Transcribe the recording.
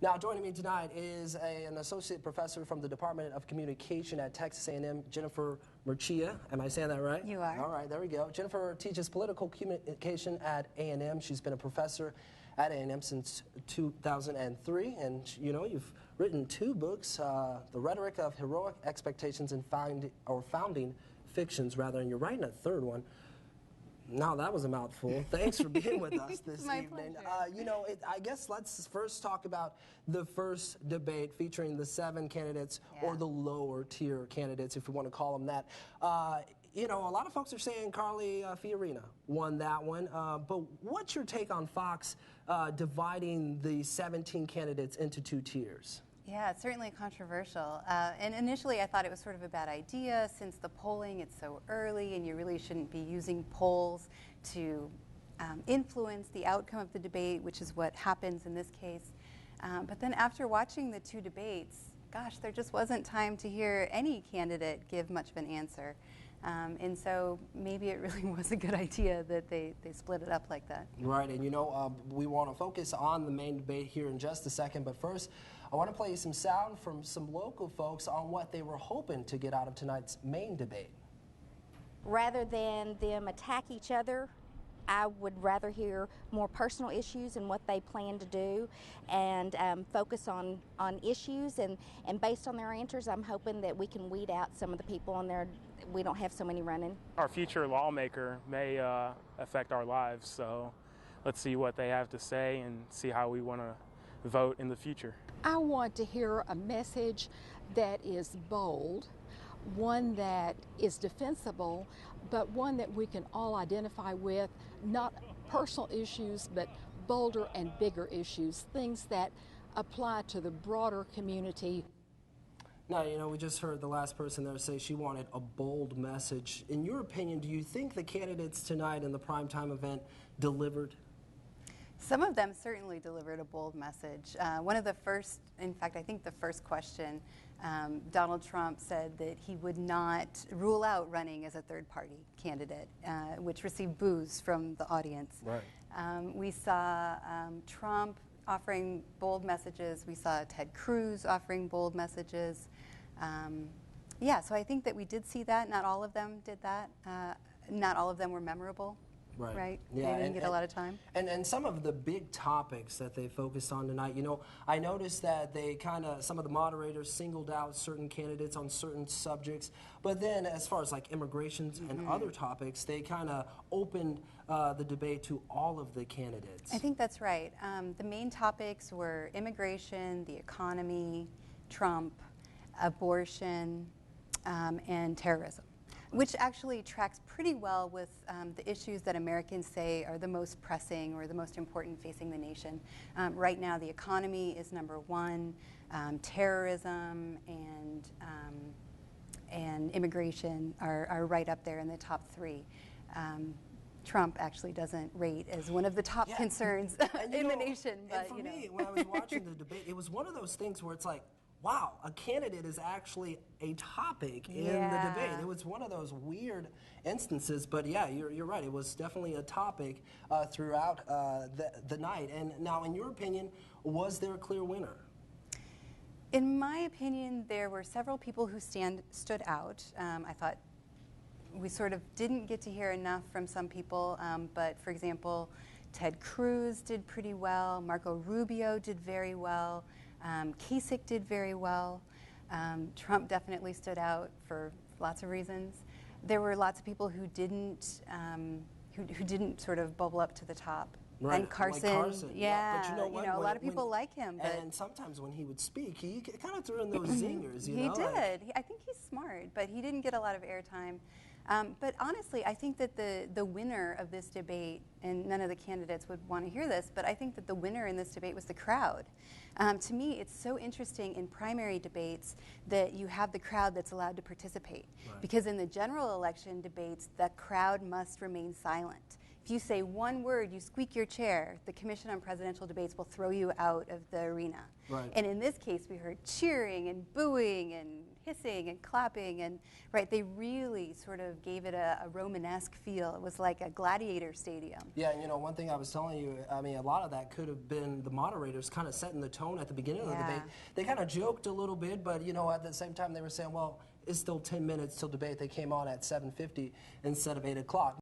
Now, joining me tonight is an associate professor from the Department of Communication at Texas A&M, Jennifer Murcia. Am I saying that right? You are. All right, there we go. Jennifer teaches political communication at A&M. She's been a professor at A&M since 2003, and you know, you've written 2 books, The Rhetoric of Heroic Expectations and Founding Fictions, rather, and you're writing a 3rd one. Now that was a mouthful. Thanks for being with us this evening. You know, I guess let's first talk about the first debate featuring the 7 candidates, or the lower tier candidates, if we want to call them that. You know, a lot of folks are saying Carly Fiorina won that one, but what's your take on Fox dividing the 17 candidates into 2 tiers? Yeah, it's certainly controversial. And initially I thought it was sort of a bad idea since the polling, it's so early and you really shouldn't be using polls to influence the outcome of the debate, which is what happens in this case. But then after watching the 2 debates, gosh, there just wasn't time to hear any candidate give much of an answer. And so maybe it really was a good idea that they split it up like that. Right, and you know, we want to focus on the main debate here in just a second, but first I want to play you some sound from some local folks on what they were hoping to get out of tonight's main debate. Rather than them attack each other, I would rather hear more personal issues and what they plan to do, and focus on issues, and based on their answers, I'm hoping that we can weed out some of the people on there. We don't have so many running. Our future lawmaker may affect our lives, so let's see what they have to say and see how we want to vote in the future. I want to hear a message that is bold, one that is defensible, but one that we can all identify with, not personal issues, but bolder and bigger issues, things that apply to the broader community. Now, you know, we just heard the last person there say she wanted a bold message. In your opinion, do you think the candidates tonight in the primetime event delivered? Some of them certainly delivered a bold message. One of the first, in fact, I think the first question, Donald Trump said that he would not rule out running as a third-party candidate, which received boos from the audience. Right. We saw Trump offering bold messages. We saw Ted Cruz offering bold messages. Yeah, so I think that we did see that. Not all of them did that. Not all of them were memorable. Right. Yeah, they didn't get a lot of time. And some of the big topics that they focused on tonight, you know, I noticed that they some of the moderators singled out certain candidates on certain subjects, but then as far as like immigrations and other topics, they kind of opened the debate to all of the candidates. I think that's right. The main topics were immigration, the economy, Trump, abortion, and terrorism, which actually tracks pretty well with the issues that Americans say are the most pressing or the most important facing the nation. Right now, the economy is #1, terrorism and immigration are right up there in the top 3. Trump actually doesn't rate as one of the top concerns in the nation. But, and for me, when I was watching the debate, it was one of those things where it's like, wow, a candidate is actually a topic in the debate. It was one of those weird instances, but yeah, you're right. It was definitely a topic throughout the night. And now, in your opinion, was there a clear winner? In my opinion, there were several people who stood out. I thought we sort of didn't get to hear enough from some people, but for example, Ted Cruz did pretty well. Marco Rubio did very well. Kasich did very well. Trump definitely stood out for lots of reasons. There were lots of people who didn't sort of bubble up to the top. Right. And Carson, like Carson. yeah, but you know what? a lot of people like him. But and sometimes when he would speak, he kind of threw in those zingers. You he know? did. I think he's smart, but he didn't get a lot of airtime. But honestly, I think that the winner of this debate, and none of the candidates would want to hear this, but I think that the winner in this debate was the crowd. To me, it's so interesting in primary debates that you have the crowd that's allowed to participate. Right. Because in the general election debates, the crowd must remain silent. if you say one word, you squeak your chair, the Commission on Presidential Debates will throw you out of the arena. Right. And in this case, we heard cheering and booing and hissing and clapping, and they really sort of gave it a Romanesque feel. It was like a gladiator stadium. Yeah, and one thing I was telling you, I mean, a lot of that could have been the moderators kind of setting the tone at the beginning of the debate. They kind of joked a little bit, but at the same time they were saying, well, it's still 10 minutes till debate. They came on at 7:50 instead of 8 o'clock.